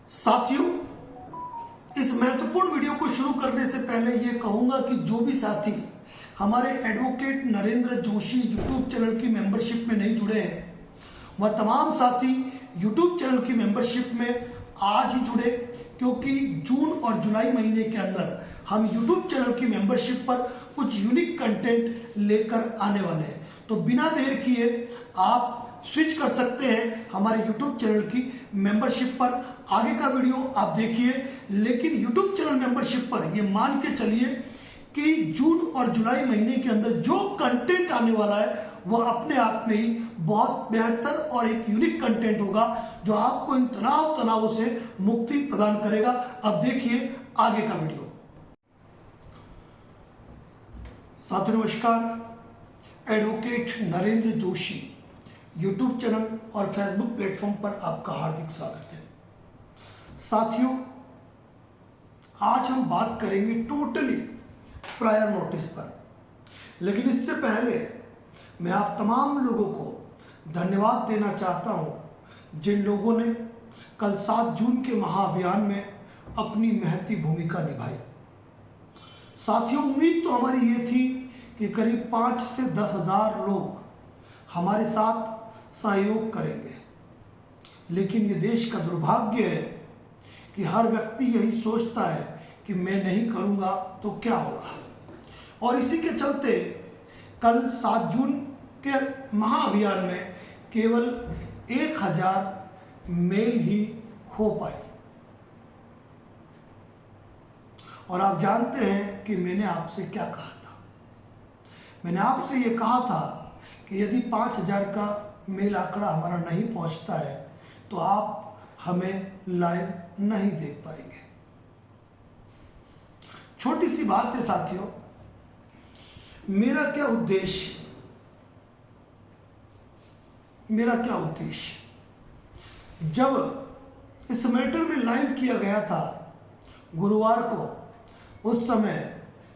साथियों, इस महत्वपूर्ण वीडियो को शुरू करने से पहले ये कहूंगा कि जो भी साथी हमारे advocate Narendra Joshi YouTube channel की मेंबरशिप में नहीं जुड़े हैं, वह तमाम साथी यूट्यूब चैनल की मेंबरशिप में आज ही जुड़े, क्योंकि जून और जुलाई महीने के अंदर हम यूट्यूब चैनल की मेंबरशिप पर कुछ यूनिक कंटेंट लेकर आने वाले हैं। तो बिना देर किए आप स्विच कर सकते हैं हमारे यूट्यूब चैनल की मेंबरशिप पर। आगे का वीडियो आप देखिए, लेकिन यूट्यूब चैनल मेंबरशिप पर ये मान के चलिए कि जून और जुलाई महीने के अंदर जो कंटेंट आने वाला है वह अपने आप में ही बहुत बेहतर और एक यूनिक कंटेंट होगा जो आपको इन तनावों से मुक्ति प्रदान करेगा। अब देखिए आगे का वीडियो। साथियों नमस्कार, advocate Narendra Joshi YouTube channel और फेसबुक प्लेटफॉर्म पर आपका हार्दिक स्वागत है। साथियों, आज हम बात करेंगे टोटली प्रायर नोटिस पर, लेकिन इससे पहले मैं आप तमाम लोगों को धन्यवाद देना चाहता हूं जिन लोगों ने कल 7 जून के महाअभियान में अपनी महती भूमिका निभाई। साथियों, उम्मीद तो हमारी ये थी कि करीब 5 से 10 हज़ार लोग हमारे साथ सहयोग करेंगे, लेकिन ये देश का दुर्भाग्य है कि हर व्यक्ति यही सोचता है कि मैं नहीं करूँगा तो क्या होगा, और इसी के चलते कल 7 जून के महाअभियान में केवल 1000 मेल ही हो पाई। और आप जानते हैं कि मैंने आपसे क्या कहा था। मैंने आपसे ये कहा था कि यदि 5000 का मेल आंकड़ा हमारा नहीं पहुंचता है तो आप हमें लाइव नहीं देख पाएंगे। छोटी सी बात है साथियों, मेरा क्या उद्देश्य, जब इस मैटर में लाइव किया गया था गुरुवार को, उस समय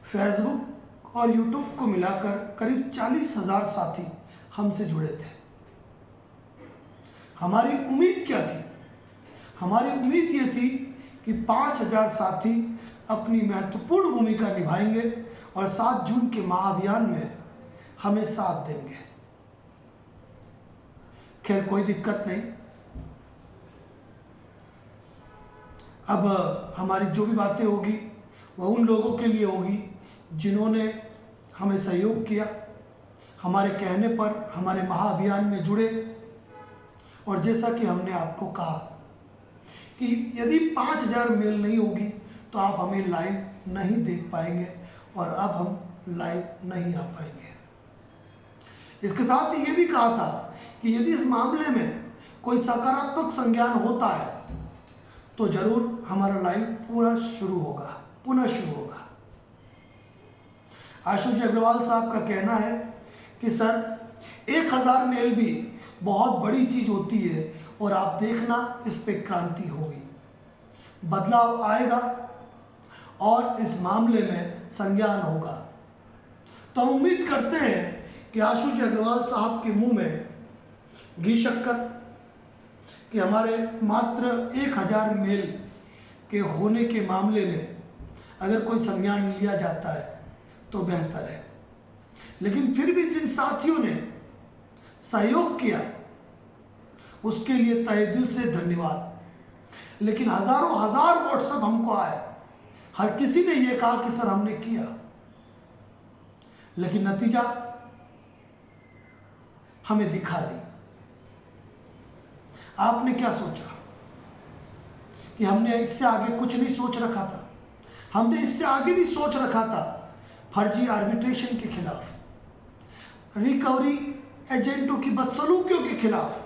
फेसबुक और यूट्यूब को मिलाकर करीब 40,000 साथी हमसे जुड़े थे। हमारी उम्मीद क्या थी? हमारी उम्मीद ये थी कि 5000 साथी अपनी महत्वपूर्ण भूमिका निभाएंगे और 7 जून के महाअभियान में हमें साथ देंगे। खैर, कोई दिक्कत नहीं। अब हमारी जो भी बातें होगी वह उन लोगों के लिए होगी जिन्होंने हमें सहयोग किया, हमारे कहने पर हमारे महाअभियान में जुड़े। और जैसा कि हमने आपको कहा कि यदि 5000 मेल नहीं होगी तो आप हमें लाइव नहीं देख पाएंगे, और अब हम लाइव नहीं आ पाएंगे। इसके साथ ही ये भी कहा था कि यदि इस मामले में कोई सकारात्मक संज्ञान होता है तो जरूर हमारा लाइव पुनः शुरू होगा। आशुष अग्रवाल साहब का कहना है कि सर 1000 मेल भी बहुत बड़ी चीज होती है, और आप देखना इस पे क्रांति होगी, बदलाव आएगा और इस मामले में संज्ञान होगा। तो हम उम्मीद करते हैं कि आशुष अग्रवाल साहब के मुंह में घी शक्कर कि हमारे मात्र 1000 मेल के होने के मामले में अगर कोई संज्ञान लिया जाता है तो बेहतर है। लेकिन फिर भी जिन साथियों ने सहयोग किया उसके लिए तहे दिल से धन्यवाद। लेकिन हजारों हजार व्हाट्सएप हमको आए, हर किसी ने यह कहा कि सर हमने किया, लेकिन नतीजा हमें दिखा नहीं। आपने क्या सोचा कि हमने इससे आगे कुछ नहीं सोच रखा था? हमने इससे आगे भी सोच रखा था फर्जी आर्बिट्रेशन के खिलाफ, रिकवरी एजेंटों की बदसलूकियों के खिलाफ,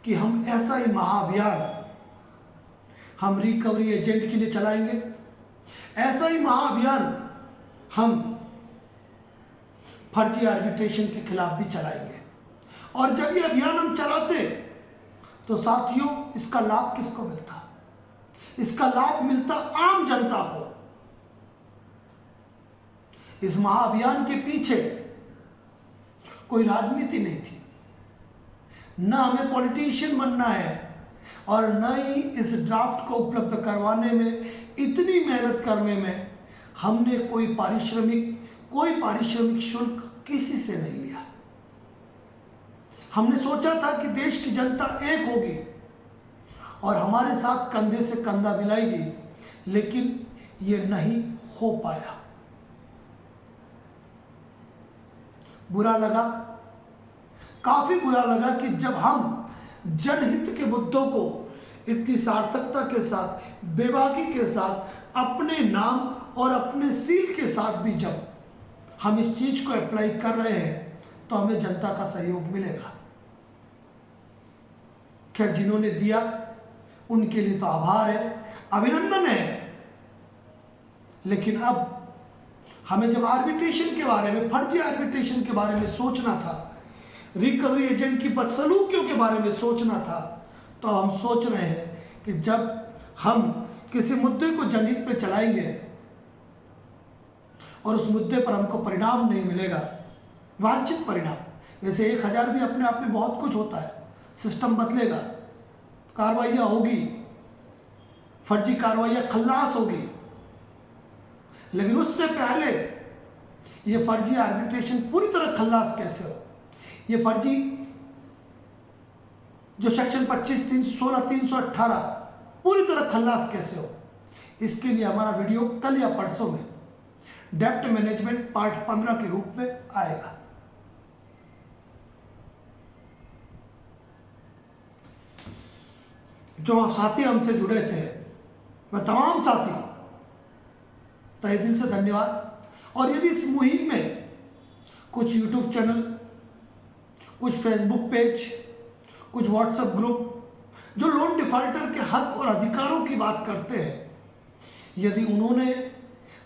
कि हम ऐसा ही महाअभियान हम रिकवरी एजेंट के लिए चलाएंगे, ऐसा ही महाअभियान हम फर्जी आर्बिट्रेशन के खिलाफ भी चलाएंगे। और जब ये अभियान हम चलाते तो साथियों, इसका लाभ किसको मिलता? इसका लाभ मिलता आम जनता को। इस महाअभियान के पीछे कोई राजनीति नहीं थी, ना हमें पॉलिटिशियन बनना है और न ही इस ड्राफ्ट को उपलब्ध करवाने में, इतनी मेहनत करने में हमने कोई पारिश्रमिक शुल्क किसी से नहीं लिया। हमने सोचा था कि देश की जनता एक होगी और हमारे साथ कंधे से कंधा मिलाएगी, लेकिन ये नहीं हो पाया। बुरा लगा, काफी बुरा लगा कि जब हम जनहित के मुद्दों को इतनी सार्थकता के साथ, बेबाकी के साथ, अपने नाम और अपने सील के साथ भी जब हम इस चीज को अप्लाई कर रहे हैं तो हमें जनता का सहयोग मिलेगा। खैर, जिन्होंने दिया उनके लिए तो आभार है, अभिनंदन है। लेकिन अब हमें जब आर्बिट्रेशन के बारे में, फर्जी आर्बिट्रेशन के बारे में सोचना था, रिकवरी एजेंट की बदसलूकियों के बारे में सोचना था, तो हम सोच रहे हैं कि जब हम किसी मुद्दे को जनहित पे चलाएंगे और उस मुद्दे पर हमको परिणाम नहीं मिलेगा, वांछित परिणाम, वैसे 1000 भी अपने आप में बहुत कुछ होता है, सिस्टम बदलेगा, कार्रवाइयाँ होगी, फर्जी कार्रवाइयाँ खल्लास होगी, लेकिन उससे पहले ये फर्जी आर्बिट्रेशन पूरी तरह खल्लास कैसे हो, ये फर्जी जो सेक्शन 25, 316, 318 पूरी तरह खल्लास कैसे हो, इसके लिए हमारा वीडियो कल या परसों में डेप्ट मैनेजमेंट पार्ट 15 के रूप में आएगा। जो साथी हमसे जुड़े थे, वह तमाम साथी तहे दिल से धन्यवाद। और यदि इस मुहिम में कुछ यूट्यूब चैनल, कुछ फेसबुक पेज, कुछ व्हाट्सएप ग्रुप जो लोन डिफॉल्टर के हक और अधिकारों की बात करते हैं, यदि उन्होंने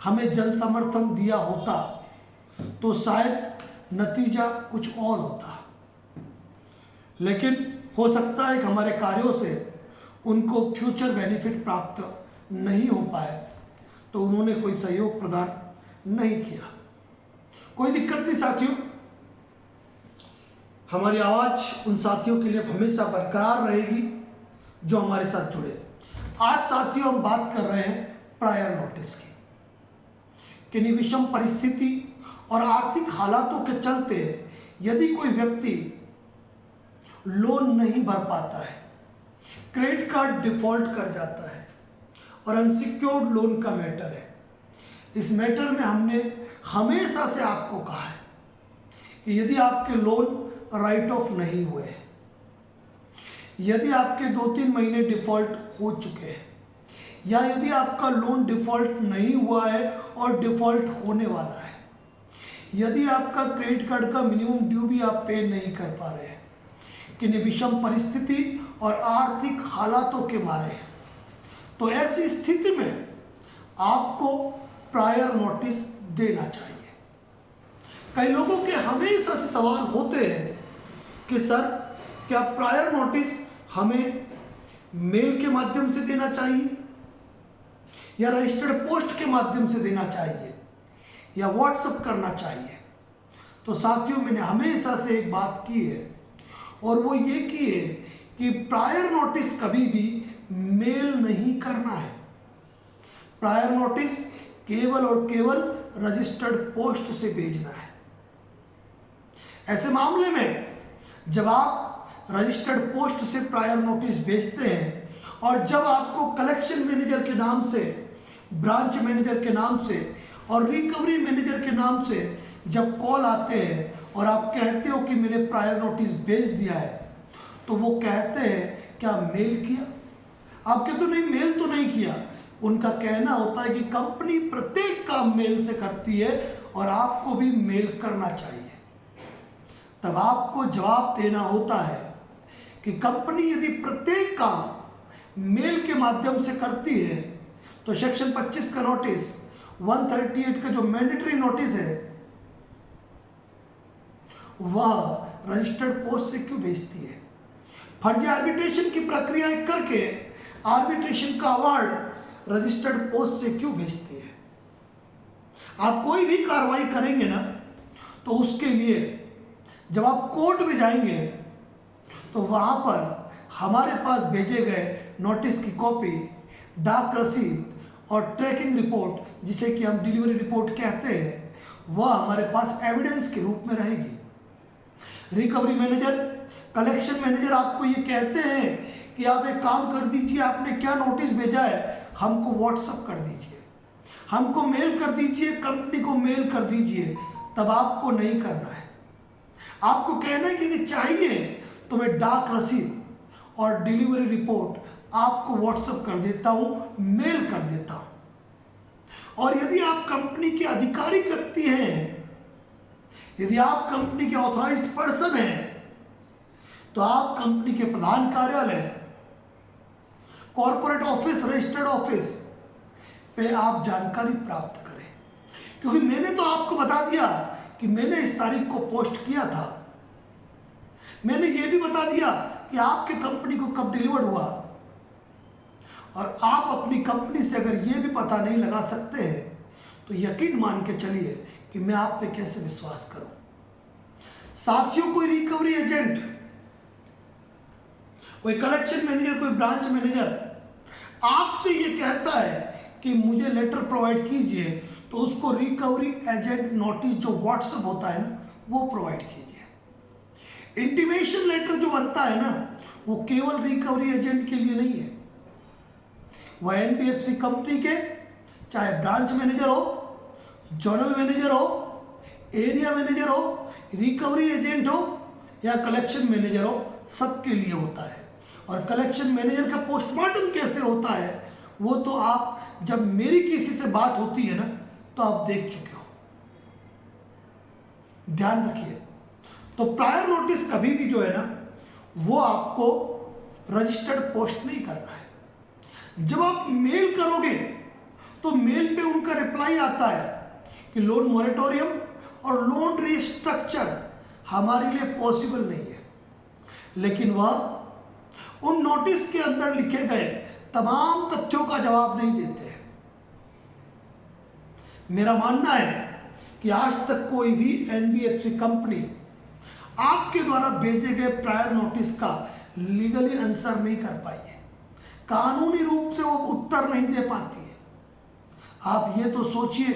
हमें जन समर्थन दिया होता तो शायद नतीजा कुछ और होता। लेकिन हो सकता है कि हमारे कार्यों से उनको फ्यूचर बेनिफिट प्राप्त नहीं हो पाए, तो उन्होंने कोई सहयोग प्रदान नहीं किया। कोई दिक्कत नहीं साथियों, हमारी आवाज उन साथियों के लिए हमेशा बरकरार रहेगी जो हमारे साथ जुड़े। आज साथियों हम बात कर रहे हैं प्रायर नोटिस की, कि विषम परिस्थिति और आर्थिक हालातों के चलते यदि कोई व्यक्ति लोन नहीं भर पाता है, क्रेडिट कार्ड डिफॉल्ट कर जाता है और अनसिक्योर्ड लोन का मैटर है। इस मैटर में हमने हमेशा से आपको कहा है कि यदि आपके लोन राइट ऑफ नहीं हुए हैं, यदि आपके 2-3 महीने डिफॉल्ट हो चुके हैं, या यदि आपका लोन डिफॉल्ट नहीं हुआ है और डिफॉल्ट होने वाला है, यदि आपका क्रेडिट कार्ड का मिनिमम ड्यू भी आप पे नहीं कर पा रहे हैं, कि विषम परिस्थिति और आर्थिक हालातों के मारे हैं, तो ऐसी स्थिति में आपको प्रायर नोटिस देना चाहिए। कई लोगों के हमेशा से सवाल होते हैं कि सर, क्या प्रायर नोटिस हमें मेल के माध्यम से देना चाहिए, या रजिस्टर्ड पोस्ट के माध्यम से देना चाहिए, या व्हाट्सएप करना चाहिए? तो साथियों, मैंने हमेशा से एक बात की है, और वो ये की है कि प्रायर नोटिस कभी भी मेल नहीं करना है। प्रायर नोटिस केवल और केवल रजिस्टर्ड पोस्ट से भेजना है। ऐसे मामले में जब आप रजिस्टर्ड पोस्ट से प्रायर नोटिस भेजते हैं और जब आपको कलेक्शन मैनेजर के नाम से, ब्रांच मैनेजर के नाम से और रिकवरी मैनेजर के नाम से जब कॉल आते हैं और आप कहते हो कि मैंने प्रायर नोटिस भेज दिया है, तो वो कहते हैं क्या मेल किया? आप कहते हो नहीं, मेल तो नहीं किया। उनका कहना होता है कि कंपनी प्रत्येक काम मेल से करती है और आपको भी मेल करना चाहिए। तब आपको जवाब देना होता है कि कंपनी यदि प्रत्येक काम मेल के माध्यम से करती है तो सेक्शन 25 का नोटिस, 138 का जो मैंडेटरी नोटिस है, वह रजिस्टर्ड पोस्ट से क्यों भेजती है? फर्जी आर्बिट्रेशन की प्रक्रियाएं करके आर्बिट्रेशन का अवार्ड रजिस्टर्ड पोस्ट से क्यों भेजती है? आप कोई भी कार्रवाई करेंगे ना, तो उसके लिए जब आप कोर्ट में जाएंगे तो वहां पर हमारे पास भेजे गए नोटिस की कॉपी, डाक रसीद और ट्रैकिंग रिपोर्ट, जिसे कि हम डिलीवरी रिपोर्ट कहते हैं, वह हमारे पास एविडेंस के रूप में रहेगी। रिकवरी मैनेजर, कलेक्शन मैनेजर आपको ये कहते हैं कि आप एक काम कर दीजिए, आपने क्या नोटिस भेजा है हमको व्हाट्सअप कर दीजिए, हमको मेल कर दीजिए, कंपनी को मेल कर दीजिए, तब आपको नहीं करना है। आपको कहना है कि चाहिए तो मैं डाक रसीद और डिलीवरी रिपोर्ट आपको व्हाट्सएप कर देता हूं, मेल कर देता हूं। और यदि आप कंपनी के आधिकारिक व्यक्ति हैं, यदि आप कंपनी के ऑथराइज्ड पर्सन हैं, तो आप कंपनी के प्रधान कार्यालय, कॉर्पोरेट ऑफिस, रजिस्टर्ड ऑफिस पे आप जानकारी प्राप्त करें। क्योंकि मैंने तो आपको बता दिया कि मैंने इस तारीख को पोस्ट किया था, मैंने ये भी बता दिया कि आपके कंपनी को कब डिलीवर हुआ, और आप अपनी कंपनी से अगर ये भी पता नहीं लगा सकते हैं तो यकीन मान के चलिए कि मैं आप पे कैसे विश्वास करूं। साथियों, कोई रिकवरी एजेंट, कोई कलेक्शन मैनेजर, कोई ब्रांच मैनेजर आपसे ये कहता है कि मुझे लेटर प्रोवाइड कीजिए, तो उसको रिकवरी एजेंट नोटिस जो व्हाट्सएप होता है ना, वो प्रोवाइड कीजिए। इंटीमेशन लेटर जो बनता है ना, वो केवल रिकवरी एजेंट के लिए नहीं है, वह एनबीएफसी कंपनी के चाहे ब्रांच मैनेजर हो, जोनल मैनेजर हो, एरिया मैनेजर हो, रिकवरी एजेंट हो या कलेक्शन मैनेजर हो, सबके लिए होता है। और कलेक्शन मैनेजर का पोस्टमार्टम कैसे होता है वो तो आप, जब मेरी किसी से बात होती है ना, तो आप देख चुके हो। ध्यान रखिए। तो प्रायर नोटिस कभी भी जो है ना, वो आपको रजिस्टर्ड पोस्ट नहीं करना है। जब आप मेल करोगे तो मेल पे उनका रिप्लाई आता है कि लोन मॉरेटोरियम और लोन रिस्ट्रक्चर हमारे लिए पॉसिबल नहीं है, लेकिन वह उन नोटिस के अंदर लिखे गए तमाम तथ्यों का जवाब नहीं देते हैं। मेरा मानना है कि आज तक कोई भी एनबीएफसी कंपनी आपके द्वारा भेजे गए प्रायर नोटिस का लीगली आंसर नहीं कर पाई है, कानूनी रूप से वो उत्तर नहीं दे पाती है। आप ये तो सोचिए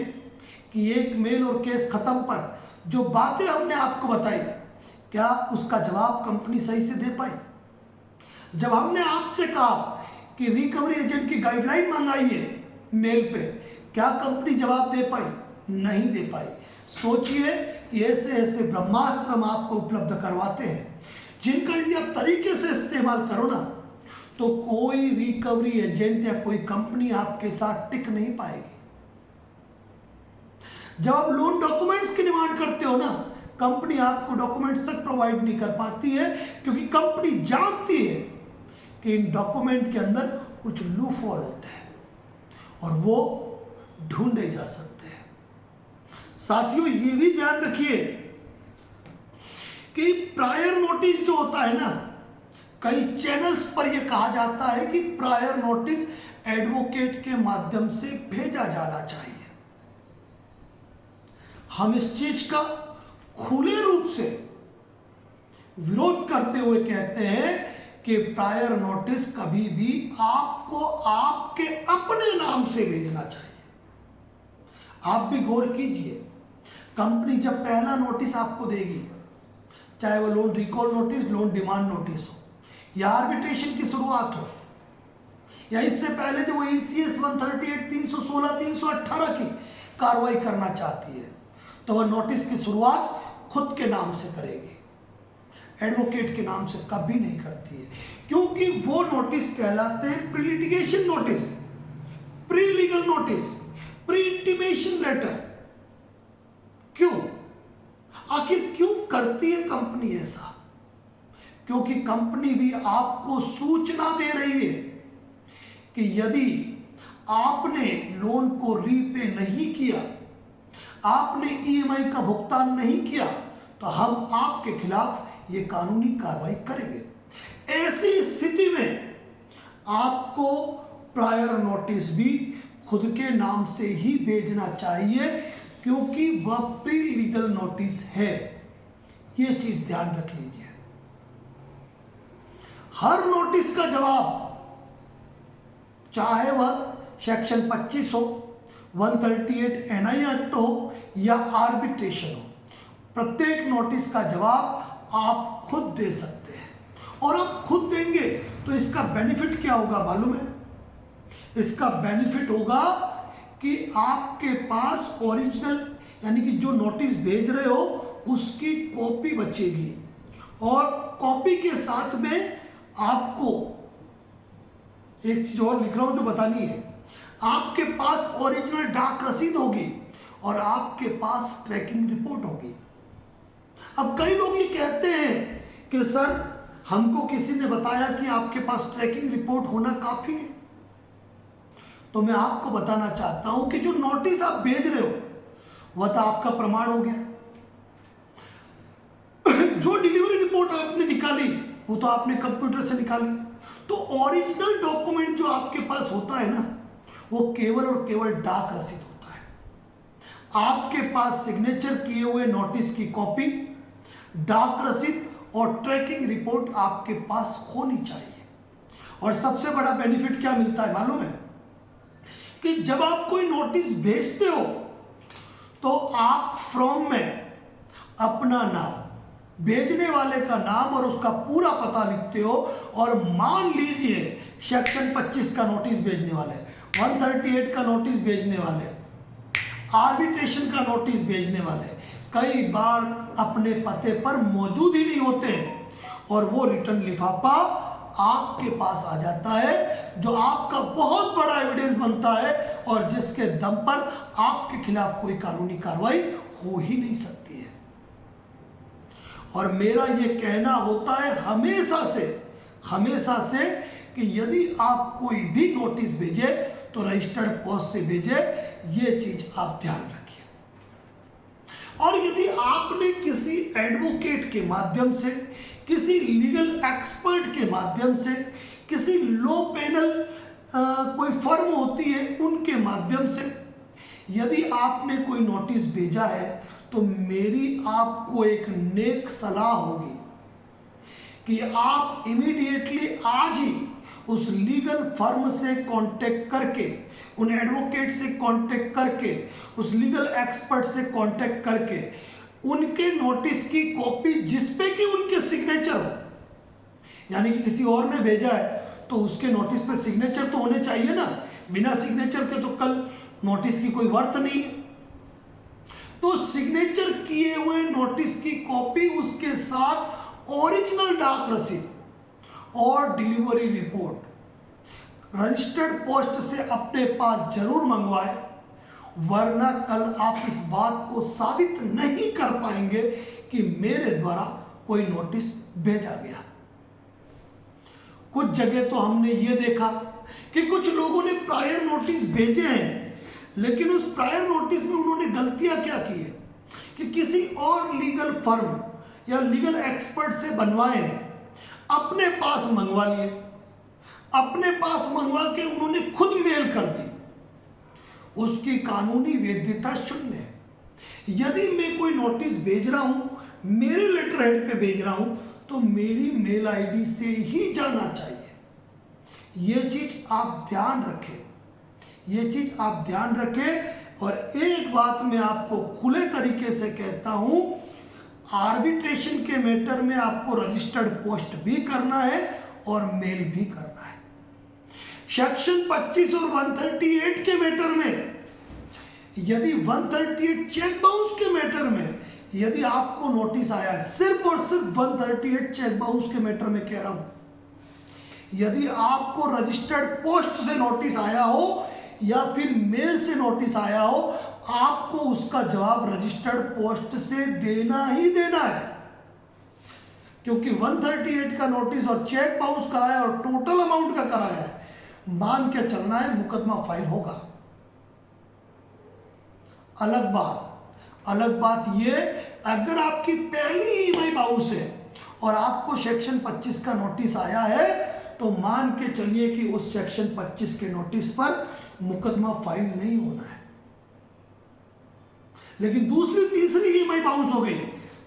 कि एक मेल और केस खत्म पर जो बातें हमने आपको बताई, क्या उसका जवाब कंपनी सही से दे पाई? जब हमने आपसे कहा कि रिकवरी एजेंट की गाइडलाइन मंगाइए मेल पे, क्या कंपनी जवाब दे पाई? नहीं दे पाई। सोचिए कि ऐसे ऐसे ब्रह्मास्त्र हम आपको उपलब्ध करवाते हैं, जिनका यदि आप तरीके से इस्तेमाल करो ना, तो कोई रिकवरी एजेंट या कोई कंपनी आपके साथ टिक नहीं पाएगी। जब आप लोन डॉक्यूमेंट्स की डिमांड करते हो ना, कंपनी आपको डॉक्यूमेंट्स तक प्रोवाइड नहीं कर पाती है, क्योंकि कंपनी जानती है कि इन डॉक्यूमेंट के अंदर कुछ लूफॉल होते हैं और वो ढूंढे जा सकते हैं। साथियों, ये भी ध्यान रखिए कि प्रायर नोटिस जो होता है ना, कई चैनल्स पर यह कहा जाता है कि प्रायर नोटिस एडवोकेट के माध्यम से भेजा जाना चाहिए। हम इस चीज का खुले रूप से विरोध करते हुए कहते हैं कि प्रायर नोटिस कभी भी आपको आपके अपने नाम से भेजना चाहिए। आप भी गौर कीजिए, कंपनी जब पहला नोटिस आपको देगी, चाहे वो loan recall notice, loan demand notice हो, या आर्बिट्रेशन की शुरुआत हो, या इससे पहले जो वो ECS 138, 316, 318 की कार्रवाई करना चाहती है, तो वह नोटिस की शुरुआत खुद के नाम से करेगी, एडवोकेट के नाम से कभी नहीं करती है, क्योंकि वो नोटिस कहलाते हैं pre litigation notice, pre legal notice, pre intimation letter. क्यों? आखिर क्यों करती है कंपनी ऐसा? क्योंकि कंपनी भी आपको सूचना दे रही है कि यदि आपने लोन को रीपे नहीं किया, आपने EMI का भुगतान नहीं किया, तो हम आपके खिलाफ ये कानूनी कार्रवाई करेंगे। ऐसी स्थिति में आपको प्रायर नोटिस भी खुद के नाम से ही भेजना चाहिए, क्योंकि वह प्री लीगल नोटिस है। ये चीज ध्यान रख लीजिए। हर नोटिस का जवाब, चाहे वह सेक्शन 25 हो, 138 एनआई एक्ट हो या आर्बिट्रेशन हो, प्रत्येक नोटिस का जवाब आप खुद दे सकते हैं। और आप खुद देंगे तो इसका बेनिफिट क्या होगा मालूम है? इसका बेनिफिट होगा कि आपके पास ओरिजिनल यानी कि जो नोटिस भेज रहे हो उसकी कॉपी बचेगी, और कॉपी के साथ में आपको एक चीज और लिख रहा हूं जो बतानी है, आपके पास ओरिजिनल डाक रसीद होगी और आपके पास ट्रैकिंग रिपोर्ट होगी। अब कई लोग ये कहते हैं कि सर हमको किसी ने बताया कि आपके पास ट्रैकिंग रिपोर्ट होना काफी है। तो मैं आपको बताना चाहता हूं कि जो नोटिस आप भेज रहे हो वह तो आपका प्रमाण हो गया। जो डिलीवरी रिपोर्ट आपने निकाली वो तो आपने कंप्यूटर से निकाली। तो ओरिजिनल डॉक्यूमेंट जो आपके पास होता है ना, वो केवल और केवल डाक रसीद होता है। आपके पास सिग्नेचर किए हुए नोटिस की कॉपी, डाक रसीद और ट्रैकिंग रिपोर्ट आपके पास होनी चाहिए। और सबसे बड़ा बेनिफिट क्या मिलता है मालूम है? कि जब आप कोई नोटिस भेजते हो तो आप फ्रॉम में अपना नाम, भेजने वाले का नाम और उसका पूरा पता लिखते हो। और मान लीजिए सेक्शन 25 का नोटिस भेजने वाले, 138 का नोटिस भेजने वाले, आर्बिट्रेशन का नोटिस भेजने वाले कई बार अपने पते पर मौजूद ही नहीं होते हैं, और वो रिटर्न लिफाफा आपके पास आ जाता है जो आपका बहुत बड़ा एविडेंस बनता है, और जिसके दम पर आपके खिलाफ कोई कानूनी कार्रवाई हो ही नहीं सकती है। और मेरा ये कहना होता है हमेशा से कि यदि आप कोई भी नोटिस भेजे तो रजिस्टर्ड पोस्ट से भेजे, ये चीज आप ध्यान रखिए। और यदि आपने किसी एडवोकेट के माध्यम से, किसी लीगल एक्सपर्ट के माध्यम से, किसी लॉ पैनल कोई फर्म होती है उनके माध्यम से यदि आपने कोई नोटिस भेजा है, तो मेरी आपको एक नेक सलाह होगी कि आप इमीडिएटली आज ही उस लीगल फर्म से कांटेक्ट करके, उन एडवोकेट से कांटेक्ट करके, उस लीगल एक्सपर्ट से कांटेक्ट करके उनके नोटिस की कॉपी जिसपे कि उनके सिग्नेचर हो, यानी कि किसी और ने भेजा है तो उसके नोटिस पे सिग्नेचर तो होने चाहिए ना। बिना सिग्नेचर के तो कल नोटिस की कोई वर्थ नहीं है। तो सिग्नेचर किए हुए नोटिस की कॉपी, उसके साथ ओरिजिनल डाक रसीद और डिलीवरी रिपोर्ट रजिस्टर्ड पोस्ट से अपने पास जरूर मंगवाए, वरना कल आप इस बात को साबित नहीं कर पाएंगे कि मेरे द्वारा कोई नोटिस भेजा गया। कुछ जगह तो हमने ये देखा कि कुछ लोगों ने प्रायर नोटिस भेजे हैं, लेकिन उस प्रायर नोटिस में उन्होंने गलतियां क्या की है कि किसी और लीगल फर्म या लीगल एक्सपर्ट से बनवाए, अपने पास मंगवा लिए, अपने पास मंगवा के उन्होंने खुद मेल कर दी, उसकी कानूनी वैधता शून्य है। यदि मैं कोई नोटिस भेज रहा हूं, मेरे लेटर हेड पे भेज रहा हूं, तो मेरी मेल आईडी से ही जाना चाहिए। ये चीज आप ध्यान रखें। और एक बात मैं आपको खुले तरीके से कहता हूं, आर्बिट्रेशन के मैटर में आपको रजिस्टर्ड पोस्ट भी करना है और मेल भी करना है। सेक्शन 25 और 138 के मैटर में, यदि 138 चेक बाउंस के मैटर में यदि आपको नोटिस आया है, सिर्फ और सिर्फ 138 चेक बाउंस के मैटर में कह रहा हूं, यदि आपको रजिस्टर्ड पोस्ट से नोटिस आया हो या फिर मेल से नोटिस आया हो, आपको उसका जवाब रजिस्टर्ड पोस्ट से देना ही देना है। क्योंकि 138 का नोटिस और चेक बाउंस कराया और टोटल अमाउंट का कराया है, मान के चलना है मुकदमा फाइल होगा। अलग बात ये, अगर आपकी पहली ईएमआई बाउंस है और आपको सेक्शन 25 का नोटिस आया है, तो मान के चलिए कि उस सेक्शन 25 के नोटिस पर मुकदमा फाइल नहीं होना है। लेकिन दूसरी तीसरी ईएमआई बाउंस हो गई,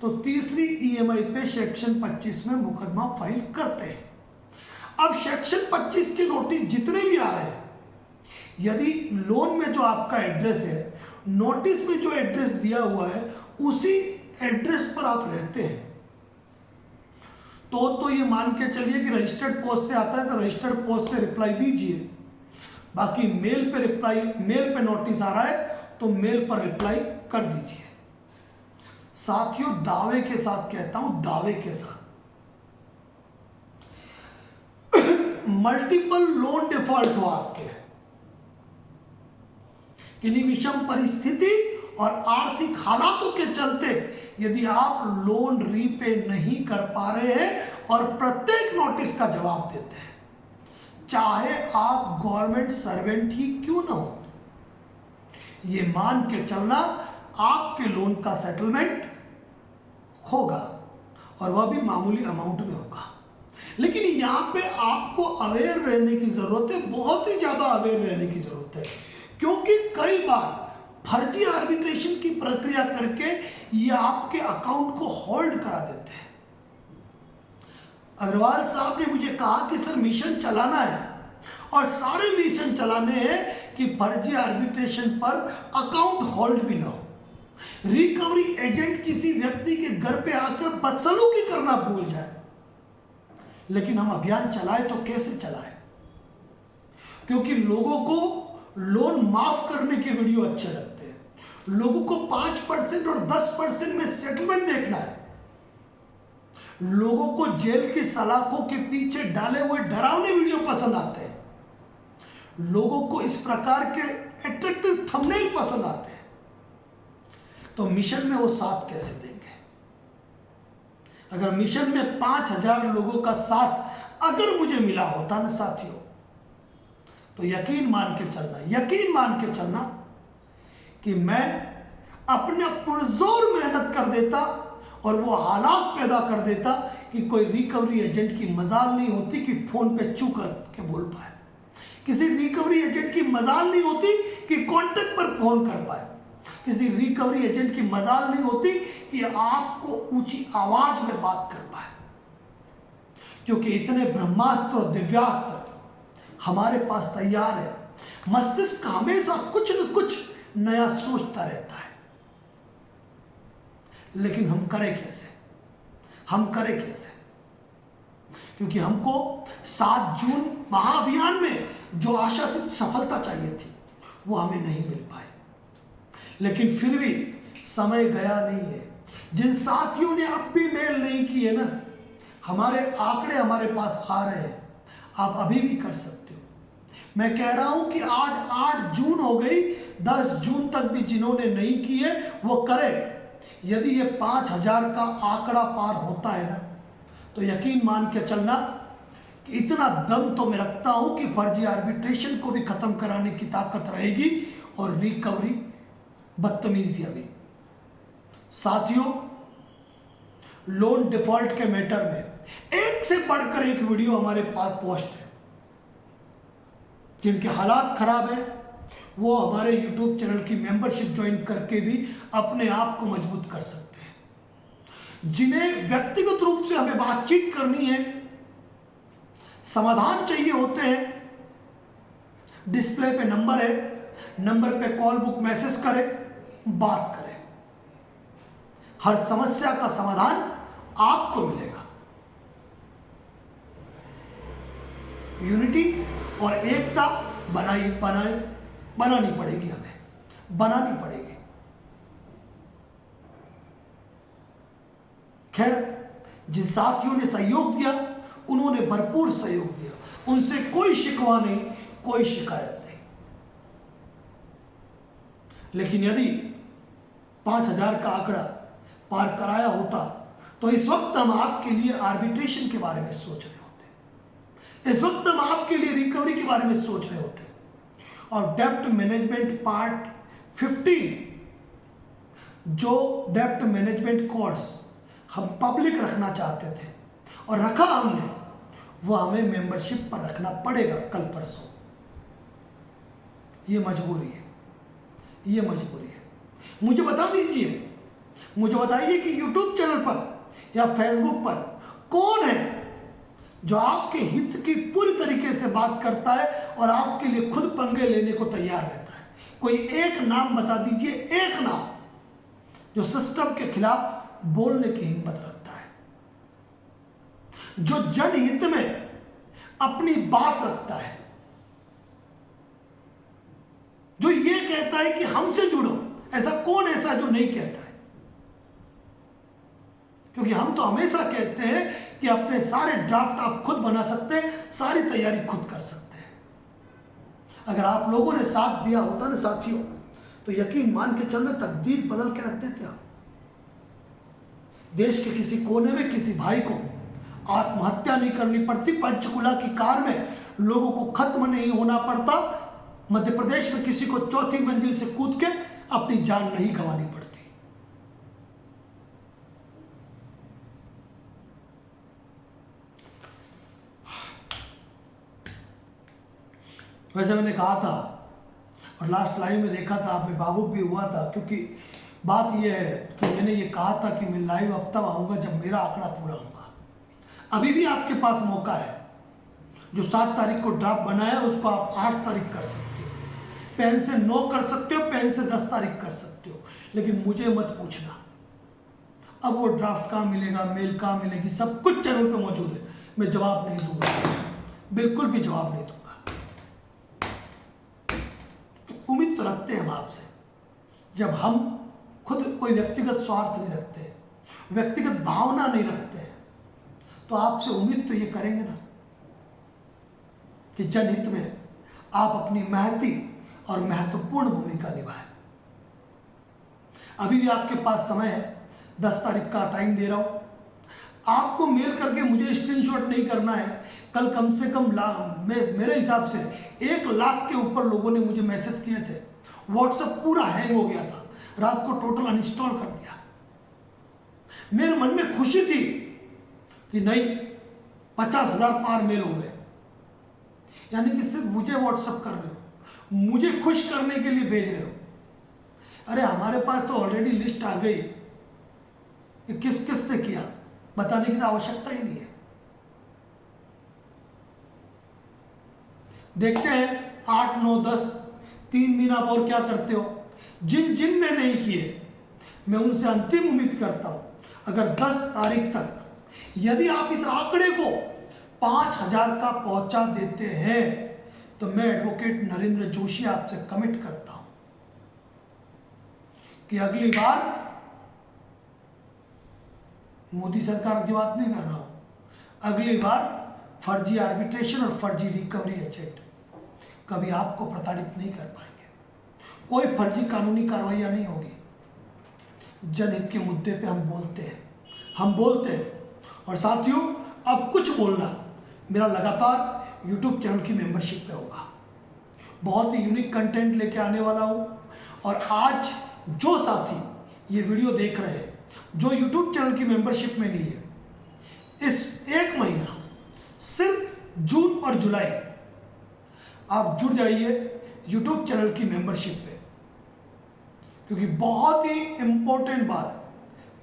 तो तीसरी ईएमआई पे सेक्शन 25 में मुकदमा फाइल करते हैं। अब सेक्शन 25 के नोटिस जितने भी आ रहे हैं, यदि लोन में जो आपका एड्रेस है, नोटिस में जो एड्रेस दिया हुआ है, उसी एड्रेस पर आप रहते हैं, तो ये मान के चलिए कि रजिस्टर्ड पोस्ट से आता है तो रजिस्टर्ड पोस्ट से रिप्लाई दीजिए। बाकी मेल पे नोटिस आ रहा है तो मेल पर रिप्लाई कर दीजिए। साथियों, दावे के साथ कहता हूं, दावे के साथ, मल्टीपल लोन डिफॉल्ट हो आपके, किन्हीं विषम परिस्थिति और आर्थिक हालातों के चलते यदि आप लोन रीपे नहीं कर पा रहे हैं और प्रत्येक नोटिस का जवाब देते हैं, चाहे आप गवर्नमेंट सर्वेंट ही क्यों ना हो, ये मान के चलना आपके लोन का सेटलमेंट होगा और वह भी मामूली अमाउंट में होगा। लेकिन यहां पे आपको अवेयर रहने की जरूरत है, बहुत ही ज्यादा अवेयर रहने की जरूरत है, क्योंकि कई बार फर्जी आर्बिट्रेशन की प्रक्रिया करके ये आपके अकाउंट को होल्ड करा देते हैं। अग्रवाल साहब ने मुझे कहा कि सर मिशन चलाना है और सारे मिशन चलाने हैं कि फर्जी आर्बिट्रेशन पर अकाउंट होल्ड भी ना हो, रिकवरी एजेंट किसी व्यक्ति के घर पे आकर बदसलूकी करना भूल जाए। लेकिन हम अभियान चलाए तो कैसे चलाए? क्योंकि लोगों को लोन माफ करने के वीडियो अच्छे लगते हैं, लोगों को 5% और 10% में सेटलमेंट देखना है, लोगों को जेल की सलाखों के पीछे डाले हुए डरावने वीडियो पसंद आते हैं, लोगों को इस प्रकार के अट्रैक्टिव थंबनेल पसंद आते हैं। तो मिशन में वो साथ कैसे देंगे? अगर मिशन में 5000 लोगों का साथ अगर मुझे मिला होता ना साथियों, तो यकीन मान के चलना कि मैं अपने पुरजोर मेहनत कर देता और वो हालात पैदा कर देता कि कोई रिकवरी एजेंट की मजाल नहीं होती कि फोन पे चू करके बोल पाए, किसी रिकवरी एजेंट की मजाल नहीं होती कि कांटेक्ट पर फोन कर पाए, किसी रिकवरी एजेंट की मजाल नहीं होती कि आपको ऊंची आवाज में बात कर पाए, क्योंकि इतने ब्रह्मास्त्र और दिव्यास्त्र हमारे पास तैयार है। मस्तिष्क हमेशा कुछ न कुछ नया सोचता रहता है, लेकिन हम करें कैसे? क्योंकि हमको 7 जून महाअभियान में जो आशातीत सफलता चाहिए थी वो हमें नहीं मिल पाई, लेकिन फिर भी समय गया नहीं है। जिन साथियों ने अब भी मेल नहीं किए ना, हमारे आंकड़े हमारे पास आ रहे हैं, आप अभी भी कर सकते हो। मैं कह रहा हूं कि आज 8 जून हो गई, 10 जून तक भी जिन्होंने नहीं किए वो करें। यदि ये 5000 का आंकड़ा पार होता है ना, तो यकीन मान के चलना कि इतना दम तो मैं रखता हूं कि फर्जी आर्बिट्रेशन को भी खत्म कराने की ताकत रहेगी और रिकवरी बदतमीजियां भी। साथियों, लोन डिफॉल्ट के मैटर में एक से बढ़कर एक वीडियो हमारे पास पोस्ट है। जिनके हालात खराब है वो हमारे YouTube चैनल की मेंबरशिप ज्वाइन करके भी अपने आप को मजबूत कर सकते हैं। जिन्हें व्यक्तिगत रूप से हमें बातचीत करनी है, समाधान चाहिए होते हैं, डिस्प्ले पे नंबर है, नंबर पे कॉल बुक मैसेज करें, बात करें। हर समस्या का समाधान आपको मिलेगा। यूनिटी और एकता बनानी पड़ेगी, हमें बनानी पड़ेगी। खैर, जिन साथियों ने सहयोग दिया उन्होंने भरपूर सहयोग दिया, उनसे कोई शिकवा नहीं, कोई शिकायत नहीं। लेकिन यदि 5000 का आंकड़ा पार कराया होता तो इस वक्त हम आपके लिए आर्बिट्रेशन के बारे में सोच रहे होते, इस वक्त हम आपके लिए रिकवरी के बारे में सोच रहे होते। और डेप्ट मैनेजमेंट पार्ट 15, जो डेप्ट मैनेजमेंट कोर्स हम पब्लिक रखना चाहते थे और रखा हमने, वो हमें मेंबरशिप पर रखना पड़ेगा कल परसों। ये मजबूरी है, ये मजबूरी है। मुझे बता दीजिए, मुझे बताइए कि YouTube चैनल पर या फेसबुक पर कौन है जो आपके हित की पूरी तरीके से बात करता है और आपके लिए खुद पंगे लेने को तैयार रहता है। कोई एक नाम बता दीजिए, एक नाम जो सिस्टम के खिलाफ बोलने की हिम्मत रखता है, जो जनहित में अपनी बात रखता है, जो ये कहता है कि हमसे जुड़ो। ऐसा कौन ऐसा जो नहीं कहता है? क्योंकि हम तो हमेशा कहते हैं कि अपने सारे ड्राफ्ट आप खुद बना सकते हैं, सारी तैयारी खुद कर सकते हैं। अगर आप लोगों ने साथ दिया होता ना साथियों, तो यकीन मान के चलना तकदीर बदल के रख देते आप। देश के किसी कोने में किसी भाई को आत्महत्या नहीं करनी पड़ती, पंचकुला की कार में लोगों को खत्म नहीं होना पड़ता, मध्य प्रदेश में किसी को चौथी मंजिल से कूद के अपनी जान नहीं गंवानी पड़ती। वैसे मैंने कहा था और लास्ट लाइव में देखा था, आप में भावुक भी हुआ था, क्योंकि बात यह है कि मैंने ये कहा था कि मैं लाइव अब तब आऊँगा जब मेरा आंकड़ा पूरा होगा। अभी भी आपके पास मौका है। जो 7 तारीख को ड्राफ्ट बनाया उसको आप 8 तारीख कर सकते हो, पेन से 9 कर सकते हो, पेन से 10 तारीख कर सकते हो, लेकिन मुझे मत पूछना अब वो ड्राफ्ट कहाँ मिलेगा, मेल कहाँ मिलेगी, सब कुछ चैनल पे मौजूद है। मैं जवाब नहीं दूंगा, बिल्कुल भी जवाब नहीं दूंगा। उम्मीद तो रखते हैं हम आपसे, जब हम खुद कोई व्यक्तिगत स्वार्थ नहीं रखते, व्यक्तिगत भावना नहीं रखते, तो आपसे उम्मीद तो ये करेंगे ना कि जनहित में आप अपनी महती और महत्वपूर्ण भूमिका निभाएं। अभी भी आपके पास समय है, 10 तारीख का टाइम दे रहा हूं। आपको मेल करके मुझे स्क्रीनशॉट नहीं करना है। कल कम से कम मेरे हिसाब से 1 लाख के ऊपर लोगों ने मुझे मैसेज किए थे। व्हाट्सएप पूरा हैंग हो गया था, रात को टोटल अनइंस्टॉल कर दिया। मेरे मन में खुशी थी कि नहीं 50,000 पार मेल हो गए, यानी कि सिर्फ मुझे व्हाट्सएप कर रहे हो, मुझे खुश करने के लिए भेज रहे हो। अरे हमारे पास तो ऑलरेडी लिस्ट आ गई कि किस किस ने किया, बताने की तो आवश्यकता ही नहीं है। देखते हैं 8, 9, 10 3 दिन आप और क्या करते हो। जिन जिन ने नहीं किए, मैं उनसे अंतिम उम्मीद करता हूं, अगर 10 तारीख तक यदि आप इस आंकड़े को 5,000 का पहुंचा देते हैं, तो मैं एडवोकेट नरेंद्र जोशी आपसे कमिट करता हूं कि अगली बार मोदी सरकार की बात नहीं कर रहा हूं, अगली बार फर्जी आर्बिट्रेशन और फर्जी रिकवरी एजेंट कभी आपको प्रताड़ित नहीं कर पाएंगे। कोई फर्जी कानूनी कार्रवाइयां नहीं होगी। जनहित के मुद्दे पे हम बोलते हैं। और साथियों, अब कुछ बोलना मेरा लगातार YouTube चैनल की मेंबरशिप पे होगा। बहुत ही यूनिक कंटेंट लेके आने वाला हूँ। और आज जो साथी ये वीडियो देख रहे हैं, जो YouTube चैनल की मेंबरशिप में नहीं है, इस 1 महीना सिर्फ जून और जुलाई आप जुड़ जाइए YouTube चैनल की मेंबरशिप पे, क्योंकि बहुत ही इंपॉर्टेंट बात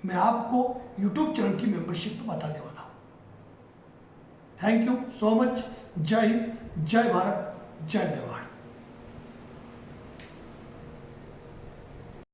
मैं आपको YouTube चैनल की मेंबरशिप पे बताने वाला हूं। Thank you so much. जय हिंद, जय भारत, जय नेपाल।